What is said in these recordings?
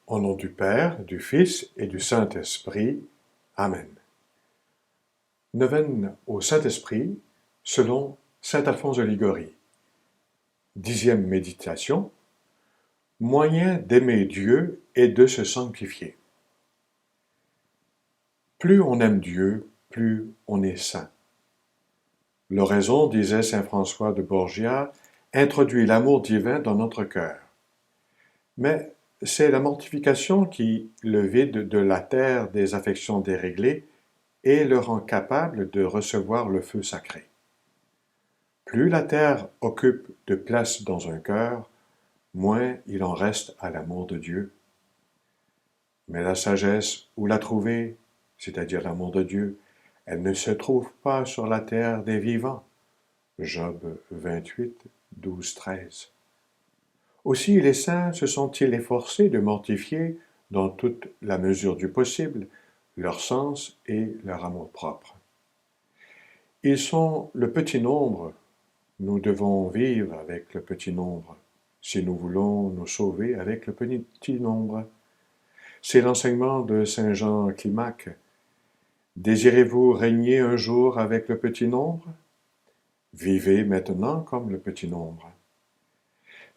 Au nom du Père, du Fils et du Saint-Esprit. Amen. Neuvaine au Saint-Esprit, selon saint Alphonse de Liguori. 10e méditation. Moyen d'aimer Dieu et de se sanctifier. Plus on aime Dieu, plus on est saint. L'oraison, disait saint François de Borgia, introduit l'amour divin dans notre cœur. Mais c'est la mortification qui le vide de la terre des affections déréglées et le rend capable de recevoir le feu sacré. Plus la terre occupe de place dans un cœur, moins il en reste à l'amour de Dieu. Mais la sagesse, où la trouver, c'est-à-dire l'amour de Dieu, elle ne se trouve pas sur la terre des vivants. Job 28, 12, 13. Aussi les saints se sont-ils efforcés de mortifier, dans toute la mesure du possible, leur sens et leur amour-propre. Ils sont le petit nombre, nous devons vivre avec le petit nombre, si nous voulons nous sauver avec le petit nombre. C'est l'enseignement de saint Jean Climac. Désirez-vous régner un jour avec le petit nombre? Vivez maintenant comme le petit nombre.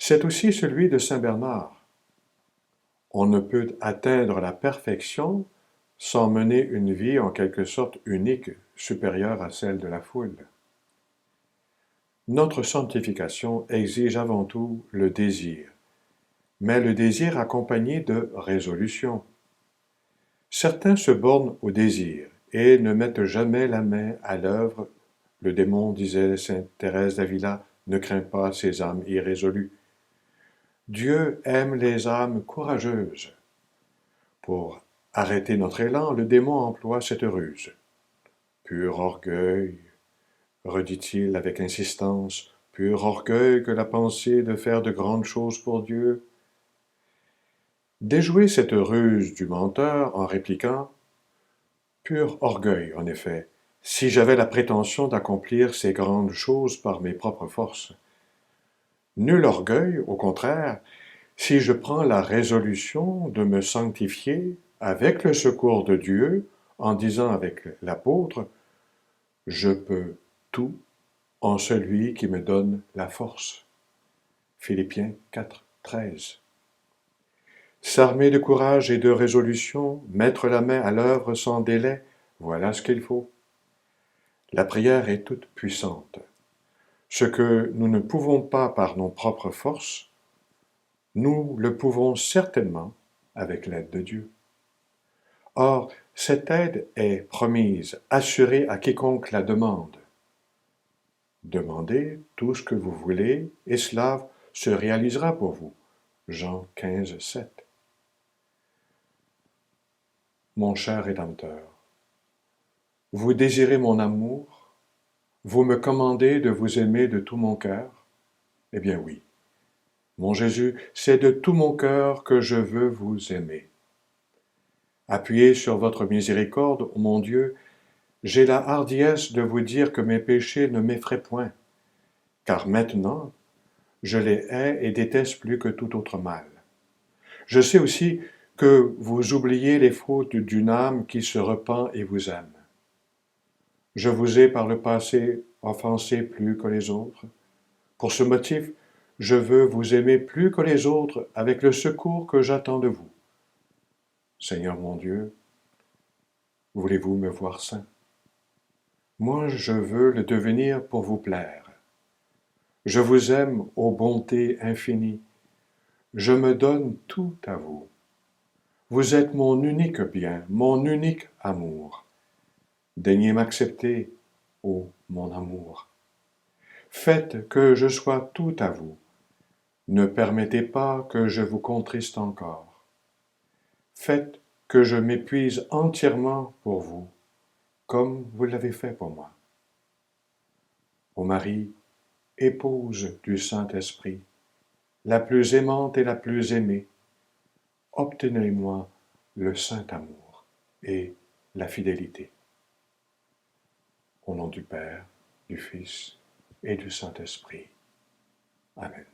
C'est aussi celui de saint Bernard. On ne peut atteindre la perfection sans mener une vie en quelque sorte unique, supérieure à celle de la foule. Notre sanctification exige avant tout le désir, mais le désir accompagné de résolution. Certains se bornent au désir et ne mettent jamais la main à l'œuvre. Le démon, disait sainte Thérèse d'Avila, ne craint pas ces âmes irrésolues. Dieu aime les âmes courageuses. Pour arrêter notre élan, le démon emploie cette ruse. Pur orgueil, redit-il avec insistance, pur orgueil que la pensée de faire de grandes choses pour Dieu. Déjouer cette ruse du menteur en répliquant « Pur orgueil, en effet, si j'avais la prétention d'accomplir ces grandes choses par mes propres forces. Nul orgueil, au contraire, si je prends la résolution de me sanctifier avec le secours de Dieu, en disant avec l'apôtre « Je peux tout en celui qui me donne la force. » Philippiens 4, 13. S'armer de courage et de résolution, mettre la main à l'œuvre sans délai, voilà ce qu'il faut. La prière est toute puissante. Ce que nous ne pouvons pas par nos propres forces, nous le pouvons certainement avec l'aide de Dieu. Or, cette aide est promise, assurée à quiconque la demande. Demandez tout ce que vous voulez, et cela se réalisera pour vous. Jean 15, 7. Mon cher Rédempteur, vous désirez mon amour, vous me commandez de vous aimer de tout mon cœur? Eh bien oui, mon Jésus, c'est de tout mon cœur que je veux vous aimer. Appuyé sur votre miséricorde, ô mon Dieu, j'ai la hardiesse de vous dire que mes péchés ne m'effraient point, car maintenant, je les hais et déteste plus que tout autre mal. Je sais aussi que vous oubliez les fautes d'une âme qui se repent et vous aime. Je vous ai par le passé offensé plus que les autres. Pour ce motif, je veux vous aimer plus que les autres avec le secours que j'attends de vous. Seigneur mon Dieu, voulez-vous me voir saint? Moi, je veux le devenir pour vous plaire. Je vous aime ô bonté infinie. Je me donne tout à vous. Vous êtes mon unique bien, mon unique amour. Daignez m'accepter, ô mon amour. Faites que je sois tout à vous. Ne permettez pas que je vous contriste encore. Faites que je m'épuise entièrement pour vous, comme vous l'avez fait pour moi. Ô Marie, épouse du Saint-Esprit, la plus aimante et la plus aimée, obtenez-moi le saint amour et la fidélité. Au nom du Père, du Fils et du Saint-Esprit. Amen.